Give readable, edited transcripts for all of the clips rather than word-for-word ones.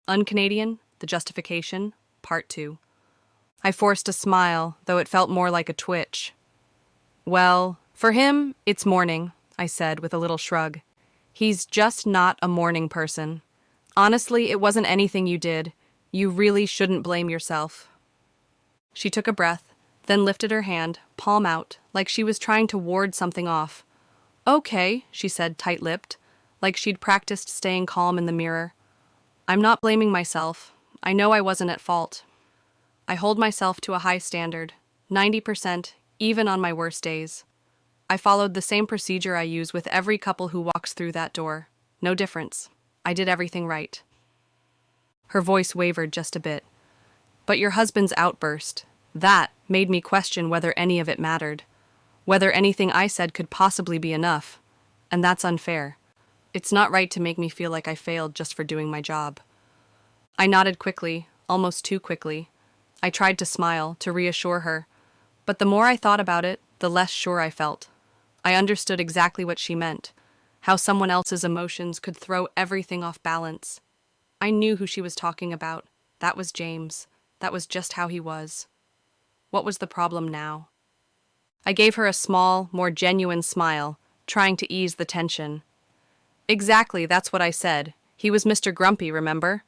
UnCanadian, the Justification, Part 2. I forced a smile, though it felt more like a twitch. Well, for him, it's morning, I said with a little shrug. He's just not a morning person. Honestly, it wasn't anything you did. You really shouldn't blame yourself. She took a breath, then lifted her hand, palm out, like she was trying to ward something off. Okay, she said tight-lipped, like she'd practiced staying calm in the mirror. I'm not blaming myself. I know I wasn't at fault. I hold myself to a high standard, 90%, even on my worst days. I followed the same procedure I use with every couple who walks through that door. No difference. I did everything right. Her voice wavered just a bit. But your husband's outburst, that made me question whether any of it mattered, whether anything I said could possibly be enough, and that's unfair. It's not right to make me feel like I failed just for doing my job. I nodded quickly, almost too quickly. I tried to smile, to reassure her, but the more I thought about it, the less sure I felt. I understood exactly what she meant, how someone else's emotions could throw everything off balance. I knew who she was talking about. That was James. That was just how he was. What was the problem now? I gave her a small, more genuine smile, trying to ease the tension. Exactly, that's what I said. He was Mr. Grumpy, remember?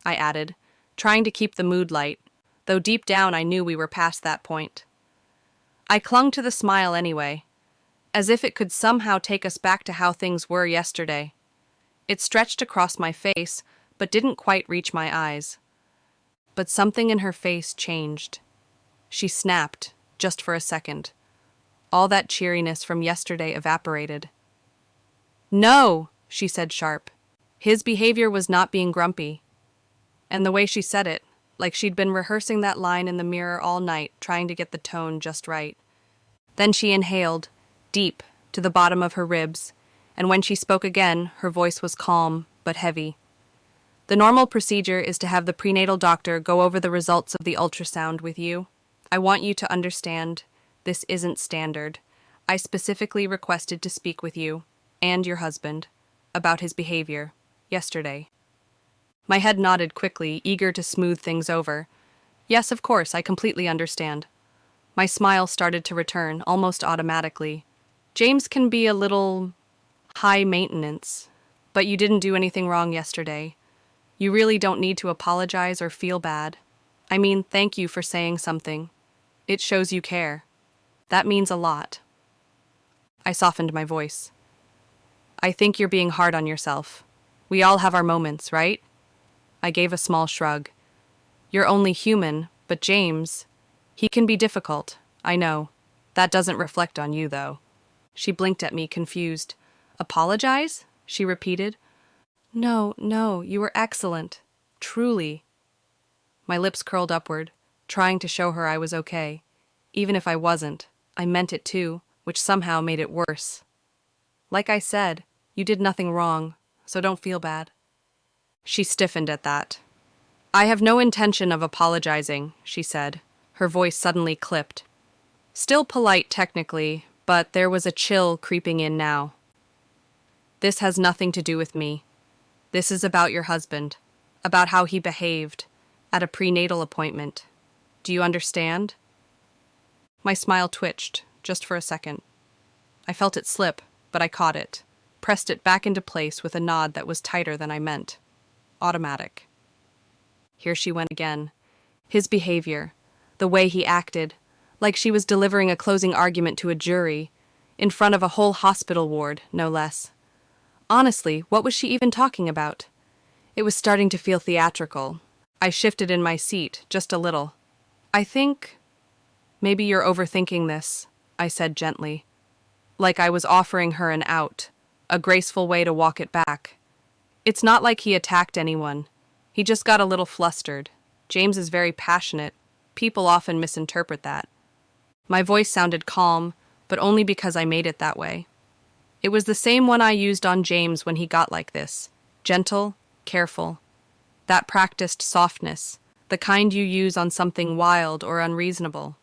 I added, trying to keep the mood light, though deep down I knew we were past that point. I clung to the smile anyway, as if it could somehow take us back to how things were yesterday. It stretched across my face, but didn't quite reach my eyes. But something in her face changed. She snapped, just for a second. All that cheeriness from yesterday evaporated. No, she said sharp. His behavior was not being grumpy. And the way she said it, like she'd been rehearsing that line in the mirror all night, trying to get the tone just right. Then she inhaled, deep, to the bottom of her ribs, and when she spoke again, her voice was calm, but heavy. The normal procedure is to have the prenatal doctor go over the results of the ultrasound with you. I want you to understand, this isn't standard. I specifically requested to speak with you, and your husband, about his behavior, yesterday. My head nodded quickly, eager to smooth things over. Yes, of course, I completely understand. My smile started to return, almost automatically. James can be a little high maintenance, but you didn't do anything wrong yesterday. You really don't need to apologize or feel bad. I mean, thank you for saying something. It shows you care. That means a lot. I softened my voice. I think you're being hard on yourself. We all have our moments, right? I gave a small shrug. You're only human, but James, he can be difficult, I know. That doesn't reflect on you, though. She blinked at me, confused. Apologize? She repeated. No, you were excellent. Truly. My lips curled upward, trying to show her I was okay. Even if I wasn't, I meant it too, which somehow made it worse. Like I said, you did nothing wrong, so don't feel bad. She stiffened at that. I have no intention of apologizing, she said. Her voice suddenly clipped. Still polite technically, but there was a chill creeping in now. This has nothing to do with me. This is about your husband, about how he behaved at a prenatal appointment. Do you understand? My smile twitched, just for a second. I felt it slip, but I caught it, pressed it back into place with a nod that was tighter than I meant. Automatic. Here she went again. His behavior, the way he acted, like she was delivering a closing argument to a jury, in front of a whole hospital ward, no less. Honestly, what was she even talking about? It was starting to feel theatrical. I shifted in my seat, just a little. I think, maybe you're overthinking this, I said gently. Like I was offering her an out, a graceful way to walk it back. It's not like he attacked anyone. He just got a little flustered. James is very passionate. People often misinterpret that. My voice sounded calm, but only because I made it that way. It was the same one I used on James when he got like this. Gentle, careful. That practiced softness, the kind you use on something wild or unreasonable.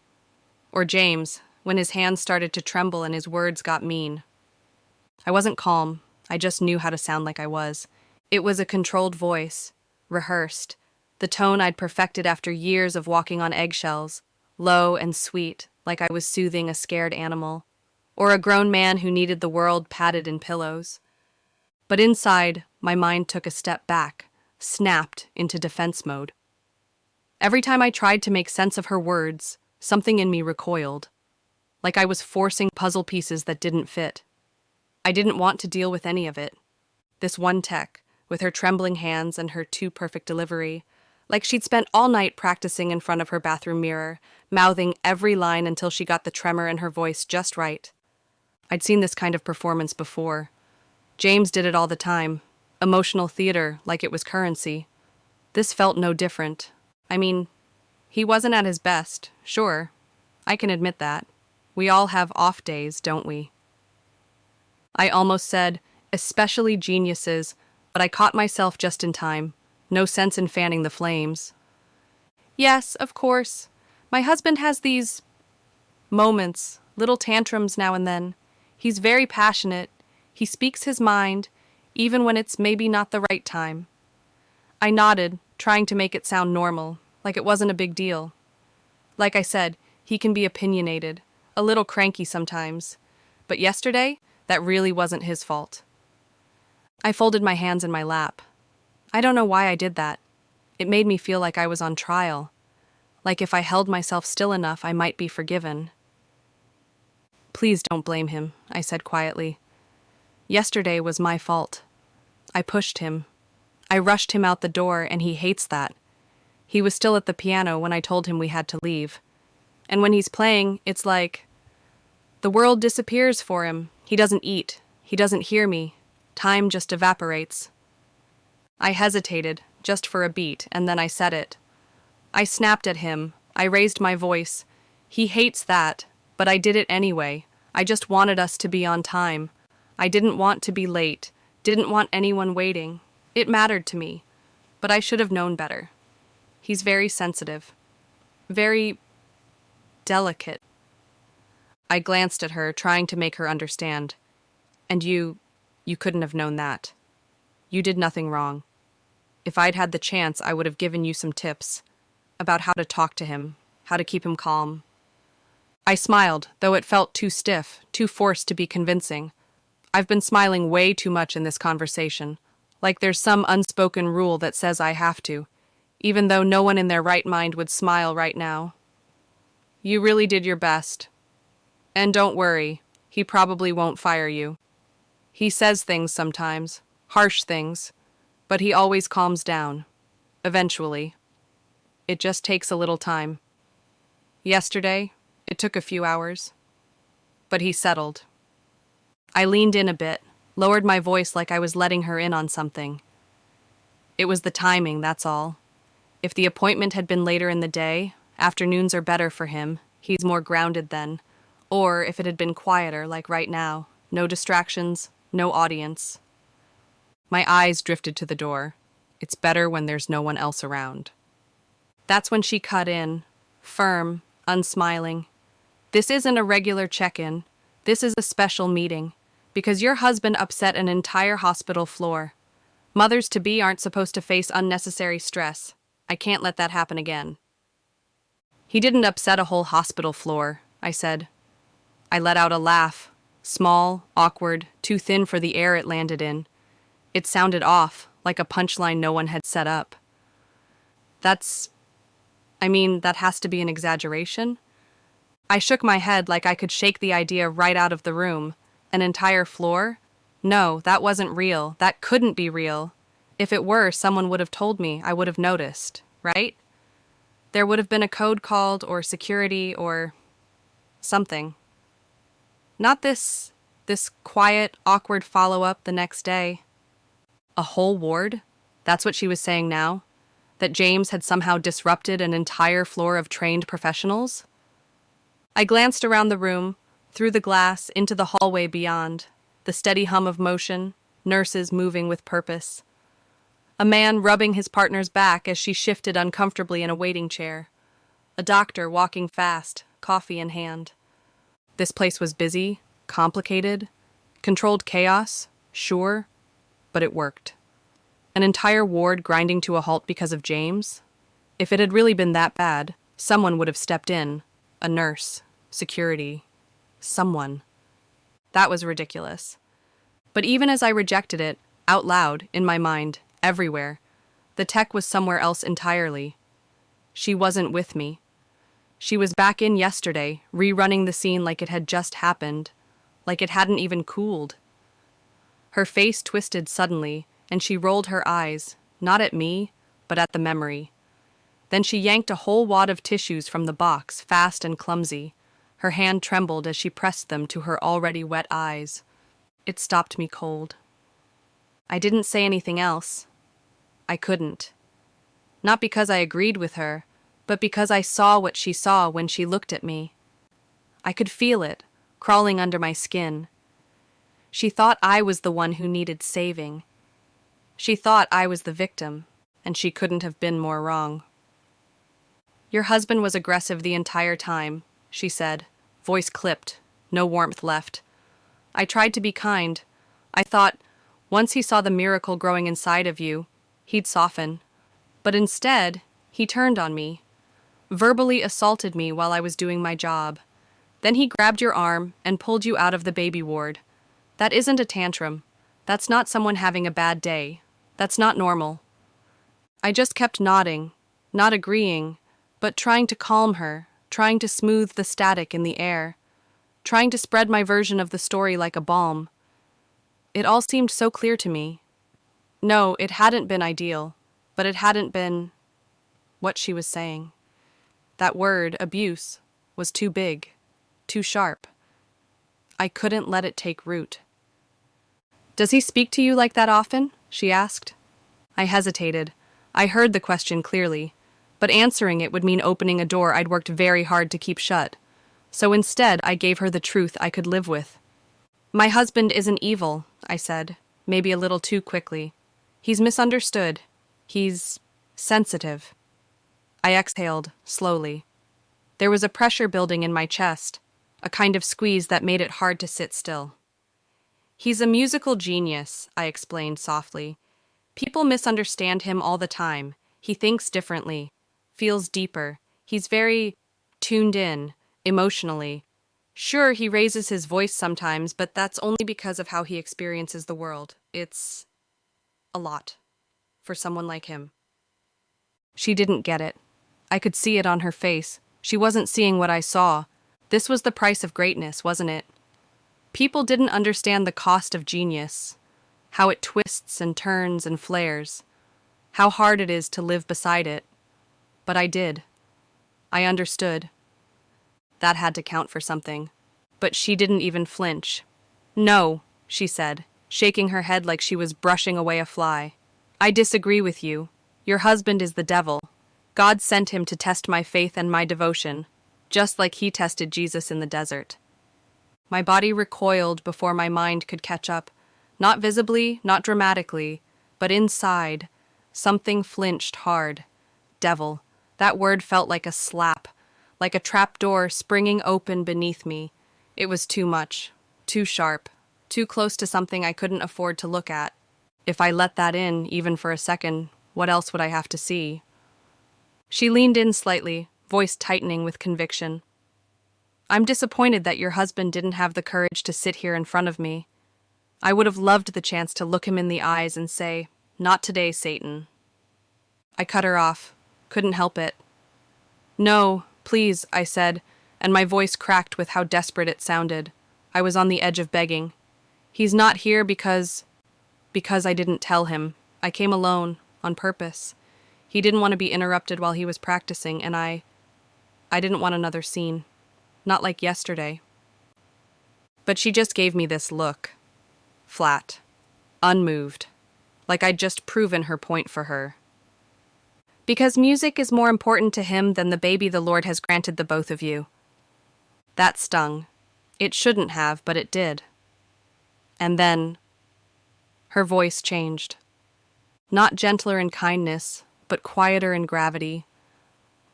Or James, when his hands started to tremble and his words got mean. I wasn't calm. I just knew how to sound like I was. It was a controlled voice, rehearsed, the tone I'd perfected after years of walking on eggshells, low and sweet, like I was soothing a scared animal, or a grown man who needed the world padded in pillows. But inside, my mind took a step back, snapped into defense mode. Every time I tried to make sense of her words, something in me recoiled, like I was forcing puzzle pieces that didn't fit. I didn't want to deal with any of it. This one tech, with her trembling hands and her too perfect delivery, like she'd spent all night practicing in front of her bathroom mirror, mouthing every line until she got the tremor in her voice just right. I'd seen this kind of performance before. James did it all the time. Emotional theater, like it was currency. This felt no different. I mean, he wasn't at his best, sure. I can admit that. We all have off days, don't we? I almost said, especially geniuses, but I caught myself just in time. No sense in fanning the flames. Yes, of course. My husband has these moments, little tantrums now and then. He's very passionate. He speaks his mind, even when it's maybe not the right time. I nodded, trying to make it sound normal, like it wasn't a big deal. Like I said, he can be opinionated, a little cranky sometimes. But yesterday, that really wasn't his fault. I folded my hands in my lap. I don't know why I did that. It made me feel like I was on trial. Like if I held myself still enough, I might be forgiven. Please don't blame him, I said quietly. Yesterday was my fault. I pushed him. I rushed him out the door, and he hates that. He was still at the piano when I told him we had to leave. And when he's playing, it's like the world disappears for him. He doesn't eat. He doesn't hear me. Time just evaporates. I hesitated, just for a beat, and then I said it. I snapped at him. I raised my voice. He hates that, but I did it anyway. I just wanted us to be on time. I didn't want to be late, didn't want anyone waiting. It mattered to me, but I should have known better. He's very sensitive. Very delicate. I glanced at her, trying to make her understand. And you couldn't have known that. You did nothing wrong. If I'd had the chance, I would have given you some tips about how to talk to him, how to keep him calm. I smiled, though it felt too stiff, too forced to be convincing. I've been smiling way too much in this conversation, like there's some unspoken rule that says I have to, even though no one in their right mind would smile right now. You really did your best. And don't worry, he probably won't fire you. He says things sometimes, harsh things, but he always calms down. Eventually. It just takes a little time. Yesterday, it took a few hours. But he settled. I leaned in a bit, lowered my voice like I was letting her in on something. It was the timing, that's all. If the appointment had been later in the day, afternoons are better for him, he's more grounded then. Or if it had been quieter, like right now, no distractions, no audience. My eyes drifted to the door. It's better when there's no one else around. That's when she cut in, firm, unsmiling. This isn't a regular check-in. This is a special meeting, because your husband upset an entire hospital floor. Mothers-to-be aren't supposed to face unnecessary stress. I can't let that happen again. He didn't upset a whole hospital floor, I said. I let out a laugh, small, awkward, too thin for the air it landed in. It sounded off, like a punchline no one had set up. That has to be an exaggeration? I shook my head like I could shake the idea right out of the room. An entire floor? No, that wasn't real. That couldn't be real. If it were, someone would have told me. I would have noticed, right? There would have been a code called, or security, or something. Not this quiet, awkward follow-up the next day. A whole ward? That's what she was saying now? That James had somehow disrupted an entire floor of trained professionals? I glanced around the room, through the glass, into the hallway beyond, the steady hum of motion, nurses moving with purpose. A man rubbing his partner's back as she shifted uncomfortably in a waiting chair. A doctor walking fast, coffee in hand. This place was busy, complicated, controlled chaos, sure, but it worked. An entire ward grinding to a halt because of James? If it had really been that bad, someone would have stepped in. A nurse, security, someone. That was ridiculous. But even as I rejected it, out loud, in my mind, everywhere, the tech was somewhere else entirely. She wasn't with me. She was back in yesterday, rerunning the scene like it had just happened, like it hadn't even cooled. Her face twisted suddenly, and she rolled her eyes, not at me, but at the memory. Then she yanked a whole wad of tissues from the box, fast and clumsy. Her hand trembled as she pressed them to her already wet eyes. It stopped me cold. I didn't say anything else. I couldn't. Not because I agreed with her, but because I saw what she saw when she looked at me. I could feel it, crawling under my skin. She thought I was the one who needed saving. She thought I was the victim, and she couldn't have been more wrong. Your husband was aggressive the entire time, she said, voice clipped, no warmth left. I tried to be kind. I thought, once he saw the miracle growing inside of you, he'd soften. But instead, he turned on me, verbally assaulted me while I was doing my job. Then he grabbed your arm and pulled you out of the baby ward. That isn't a tantrum. That's not someone having a bad day. That's not normal. I just kept nodding, not agreeing, but trying to calm her, trying to smooth the static in the air, trying to spread my version of the story like a balm. It all seemed so clear to me. No, it hadn't been ideal, but it hadn't been what she was saying. That word, abuse, was too big, too sharp. I couldn't let it take root. Does he speak to you like that often? She asked. I hesitated. I heard the question clearly, but answering it would mean opening a door I'd worked very hard to keep shut. So instead, I gave her the truth I could live with. My husband isn't evil, I said, maybe a little too quickly. He's misunderstood. He's sensitive. I exhaled, slowly. There was a pressure building in my chest, a kind of squeeze that made it hard to sit still. He's a musical genius, I explained softly. People misunderstand him all the time. He thinks differently, feels deeper. He's very tuned in, emotionally. Sure, he raises his voice sometimes, but that's only because of how he experiences the world. It's a lot for someone like him. She didn't get it. I could see it on her face. She wasn't seeing what I saw. This was the price of greatness, wasn't it? People didn't understand the cost of genius, how it twists and turns and flares, how hard it is to live beside it. But I did. I understood. That had to count for something. But she didn't even flinch. No, she said, shaking her head like she was brushing away a fly. I disagree with you. Your husband is the devil. God sent him to test my faith and my devotion, just like he tested Jesus in the desert. My body recoiled before my mind could catch up. Not visibly, not dramatically, but inside, something flinched hard. Devil. That word felt like a slap, like a trapdoor springing open beneath me. It was too much, too sharp, too close to something I couldn't afford to look at. If I let that in, even for a second, what else would I have to see? She leaned in slightly, voice tightening with conviction. I'm disappointed that your husband didn't have the courage to sit here in front of me. I would have loved the chance to look him in the eyes and say, "Not today, Satan." I cut her off. Couldn't help it. No, please, I said, and my voice cracked with how desperate it sounded. I was on the edge of begging. He's not here because I didn't tell him. I came alone, on purpose. He didn't want to be interrupted while he was practicing, and I didn't want another scene. Not like yesterday. But she just gave me this look. Flat. Unmoved. Like I'd just proven her point for her. Because music is more important to him than the baby the Lord has granted the both of you. That stung. It shouldn't have, but it did. And then her voice changed. Not gentler in kindness, but quieter in gravity.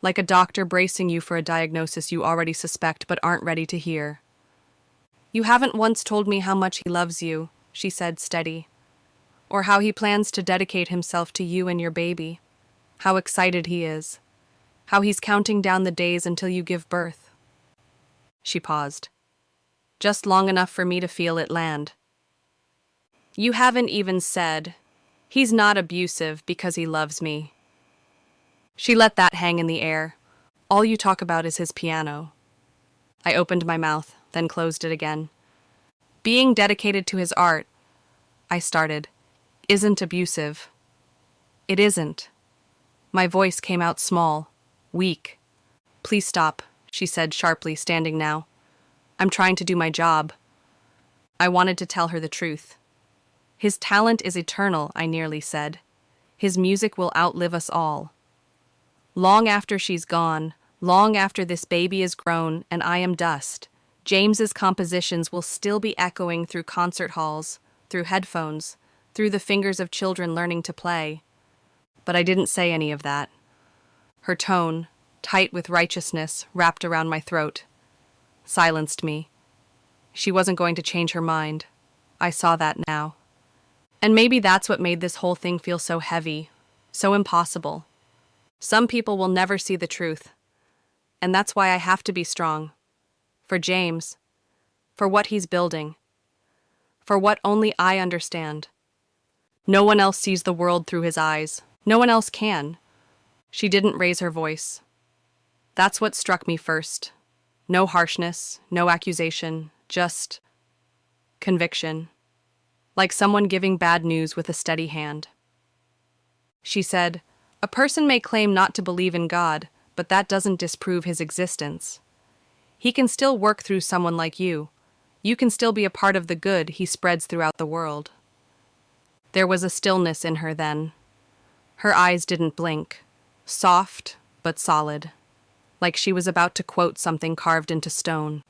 Like a doctor bracing you for a diagnosis you already suspect but aren't ready to hear. You haven't once told me how much he loves you, she said, steady. or how he plans to dedicate himself to you and your baby, how excited he is, how he's counting down the days until you give birth. She paused, just long enough for me to feel it land. You haven't even said, he's not abusive because he loves me. She let that hang in the air. All you talk about is his piano. I opened my mouth, then closed it again. Being dedicated to his art, I started, isn't abusive. It isn't. My voice came out small, weak. Please stop, she said sharply, standing now. I'm trying to do my job. I wanted to tell her the truth. His talent is eternal, I nearly said. His music will outlive us all. Long after she's gone, long after this baby is grown and I am dust, James's compositions will still be echoing through concert halls, through headphones, through the fingers of children learning to play. But I didn't say any of that. Her tone, tight with righteousness, wrapped around my throat, silenced me. She wasn't going to change her mind. I saw that now. And maybe that's what made this whole thing feel so heavy, so impossible. Some people will never see the truth. And that's why I have to be strong. For James. For what he's building. For what only I understand. No one else sees the world through his eyes. No one else can. She didn't raise her voice. That's what struck me first. No harshness, no accusation, just conviction. Like someone giving bad news with a steady hand. She said, "A person may claim not to believe in God, but that doesn't disprove his existence. He can still work through someone like you. You can still be a part of the good he spreads throughout the world." There was a stillness in her then. Her eyes didn't blink, soft but solid, like she was about to quote something carved into stone.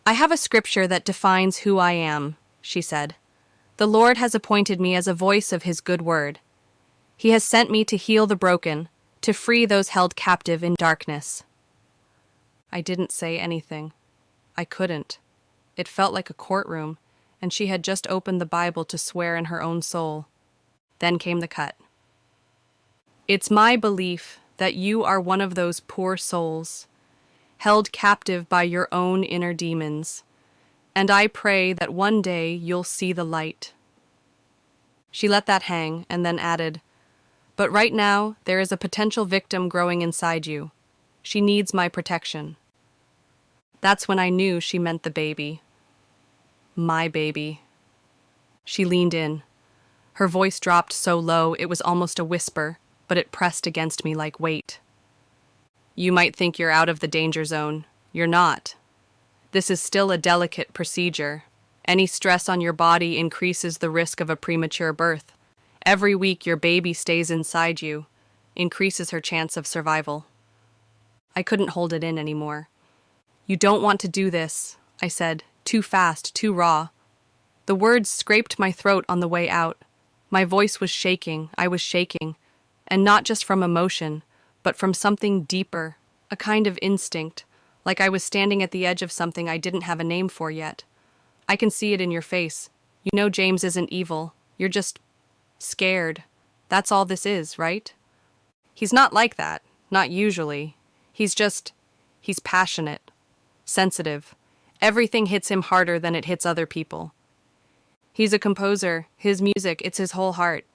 "I have a scripture that defines who I am," she said. "The Lord has appointed me as a voice of his good word. He has sent me to heal the broken, to free those held captive in darkness." I didn't say anything. I couldn't. It felt like a courtroom, and she had just opened the Bible to swear in her own soul. Then came the cut. "It's my belief that you are one of those poor souls, held captive by your own inner demons, and I pray that one day you'll see the light." She let that hang and then added, "But right now, there is a potential victim growing inside you. She needs my protection." That's when I knew she meant the baby. My baby. She leaned in. Her voice dropped so low it was almost a whisper, but it pressed against me like weight. "You might think you're out of the danger zone. You're not. This is still a delicate procedure. Any stress on your body increases the risk of a premature birth. Every week your baby stays inside you, increases her chance of survival." I couldn't hold it in anymore. "You don't want to do this," I said, too fast, too raw. The words scraped my throat on the way out. My voice was shaking, I was shaking, and not just from emotion, but from something deeper, a kind of instinct, like I was standing at the edge of something I didn't have a name for yet. "I can see it in your face. You know James isn't evil. You're just scared. That's all this is, right? He's not like that, not usually. He's passionate, sensitive. Everything hits him harder than it hits other people. He's a composer. His music, it's his whole heart.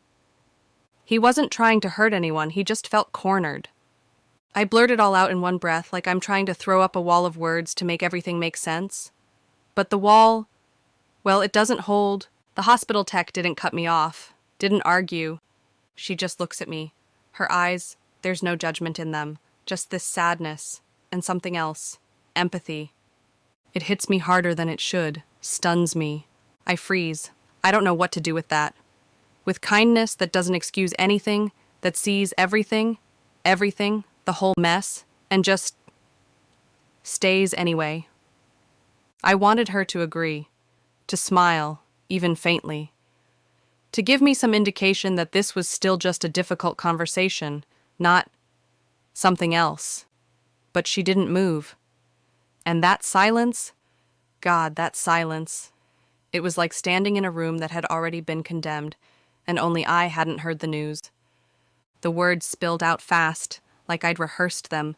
He wasn't trying to hurt anyone, he just felt cornered." I blurted all out in one breath, like I'm trying to throw up a wall of words to make everything make sense. But the wall, well, it doesn't hold. The hospital tech didn't cut me off, didn't argue. She just looks at me. Her eyes, there's no judgment in them, just this sadness, and something else, empathy. It hits me harder than it should, stuns me. I freeze. I don't know what to do with that. With kindness that doesn't excuse anything, that sees everything, the whole mess, and just stays anyway. I wanted her to agree, to smile, even faintly, to give me some indication that this was still just a difficult conversation, not something else. But she didn't move. And that silence, God, that silence, It was like standing in a room that had already been condemned, and only I hadn't heard the news. The words spilled out fast, like I'd rehearsed them,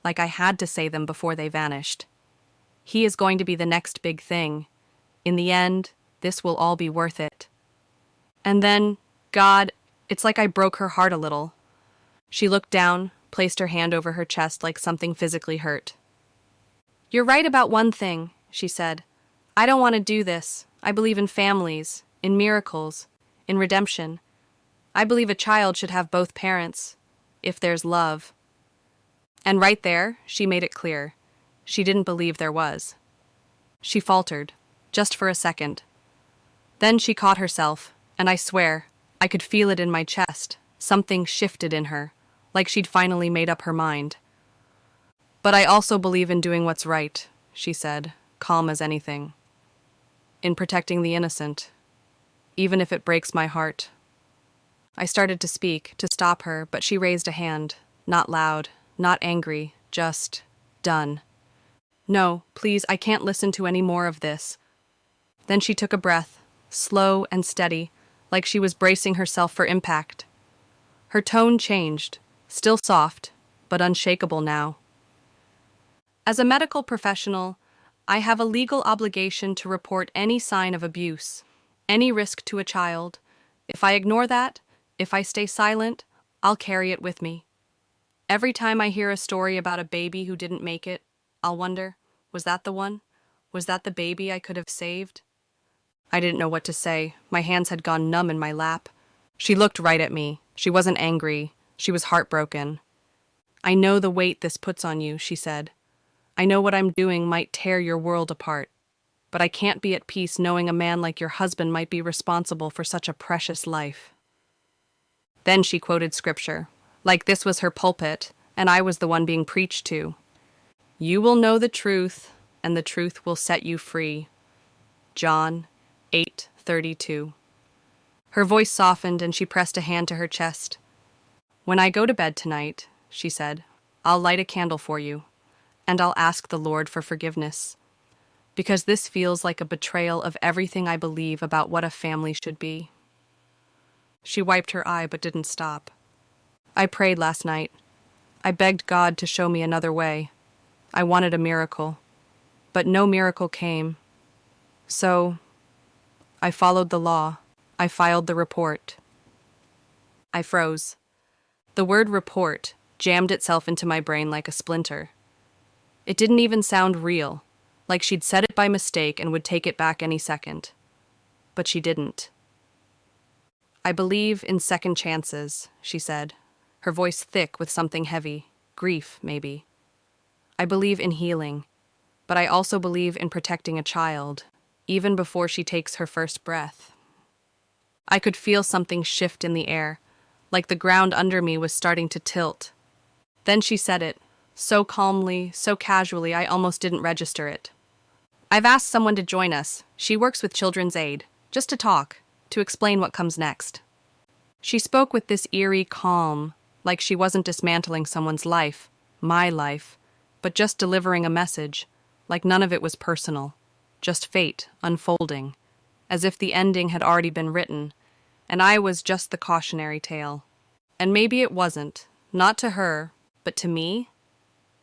like I had to say them before they vanished. He is going to be the next big thing. In the end, this will all be worth it. And then, God, it's like I broke her heart a little. She looked down, placed her hand over her chest like something physically hurt. "You're right about one thing," she said. "I don't want to do this. I believe in families, in miracles, in redemption. I believe a child should have both parents, if there's love." And right there, she made it clear. She didn't believe there was. She faltered, just for a second. Then she caught herself, and I swear, I could feel it in my chest. Something shifted in her, like she'd finally made up her mind. "But I also believe in doing what's right," she said, calm as anything. "In protecting the innocent, even if it breaks my heart." I started to speak, to stop her, but she raised a hand, not loud, not angry, just done. "No, please, I can't listen to any more of this." Then she took a breath, slow and steady, like she was bracing herself for impact. Her tone changed, still soft, but unshakable now. "As a medical professional, I have a legal obligation to report any sign of abuse, any risk to a child. If I ignore that, if I stay silent, I'll carry it with me. Every time I hear a story about a baby who didn't make it, I'll wonder, was that the one? Was that the baby I could have saved?" I didn't know what to say. My hands had gone numb in my lap. She looked right at me. She wasn't angry. She was heartbroken. "I know the weight this puts on you," she said. "I know what I'm doing might tear your world apart. But I can't be at peace knowing a man like your husband might be responsible for such a precious life." Then she quoted scripture, like this was her pulpit, and I was the one being preached to. "You will know the truth, and the truth will set you free." John 8:32. Her voice softened and she pressed a hand to her chest. "When I go to bed tonight," she said, "I'll light a candle for you, and I'll ask the Lord for forgiveness. Because this feels like a betrayal of everything I believe about what a family should be." She wiped her eye but didn't stop. "I prayed last night. I begged God to show me another way. I wanted a miracle. But no miracle came. So I followed the law. I filed the report." I froze. The word report jammed itself into my brain like a splinter. It didn't even sound real, like she'd said it by mistake and would take it back any second. But she didn't. "I believe in second chances," she said, her voice thick with something heavy, grief, maybe. "I believe in healing, but I also believe in protecting a child, even before she takes her first breath." I could feel something shift in the air, like the ground under me was starting to tilt. Then she said it, so calmly, so casually I almost didn't register it. "I've asked someone to join us. She works with Children's Aid, just to talk, to explain what comes next." She spoke with this eerie calm, like she wasn't dismantling someone's life, my life, but just delivering a message, like none of it was personal, just fate unfolding, as if the ending had already been written, and I was just the cautionary tale. And maybe it wasn't, not to her, but to me.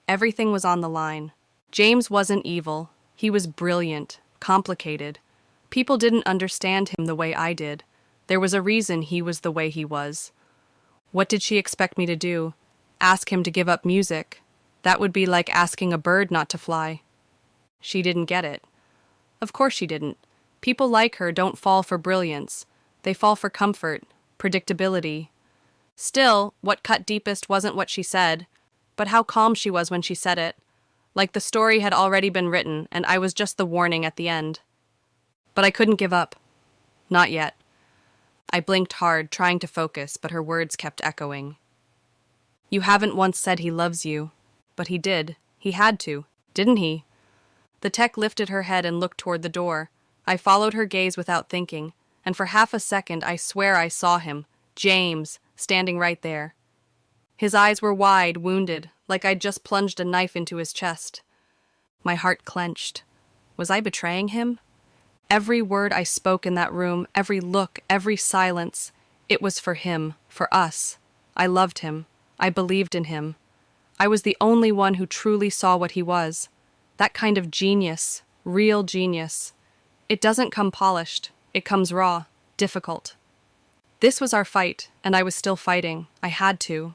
Everything was on the line. James wasn't evil. He was brilliant, complicated. People didn't understand him the way I did. There was a reason he was the way he was. What did she expect me to do? Ask him to give up music? That would be like asking a bird not to fly. She didn't get it. Of course she didn't. People like her don't fall for brilliance. They fall for comfort, predictability. Still, what cut deepest wasn't what she said, but how calm she was when she said it. Like the story had already been written, and I was just the warning at the end. But I couldn't give up. Not yet. I blinked hard, trying to focus, but her words kept echoing. "You haven't once said he loves you, but he did. He had to, didn't he?" The tech lifted her head and looked toward the door. I followed her gaze without thinking, and for half a second I swear I saw him, James, standing right there. His eyes were wide, wounded, like I'd just plunged a knife into his chest. My heart clenched. Was I betraying him? Every word I spoke in that room, every look, every silence, it was for him, for us. I loved him. I believed in him. I was the only one who truly saw what he was. That kind of genius, real genius. It doesn't come polished. It comes raw, difficult. This was our fight, and I was still fighting. I had to.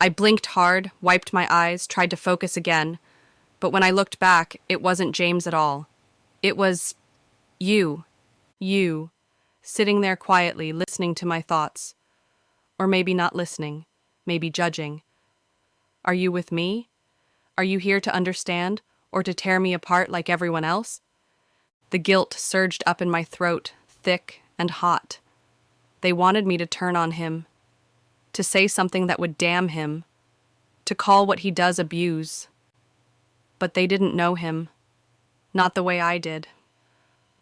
I blinked hard, wiped my eyes, tried to focus again. But when I looked back, it wasn't James at all. It was you, sitting there quietly, listening to my thoughts. Or maybe not listening, maybe judging. Are you with me? Are you here to understand, or to tear me apart like everyone else? The guilt surged up in my throat, thick and hot. They wanted me to turn on him, to say something that would damn him, to call what he does abuse. But they didn't know him, not the way I did.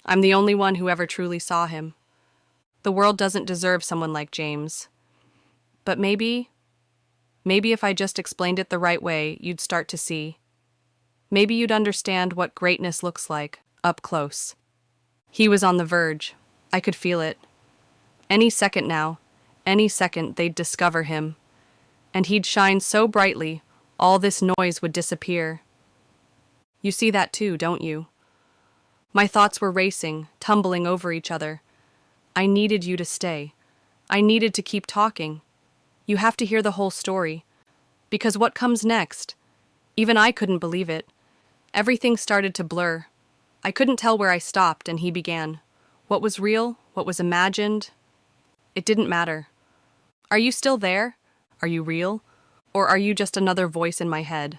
I'm the only one who ever truly saw him. The world doesn't deserve someone like James. But maybe if I just explained it the right way, you'd start to see. Maybe you'd understand what greatness looks like, up close. He was on the verge. I could feel it. Any second now, any second they'd discover him. And he'd shine so brightly, all this noise would disappear. You see that too, don't you? My thoughts were racing, tumbling over each other. I needed you to stay. I needed to keep talking. You have to hear the whole story. Because what comes next? Even I couldn't believe it. Everything started to blur. I couldn't tell where I stopped, and he began. What was real? What was imagined? It didn't matter. Are you still there? Are you real? Or are you just another voice in my head?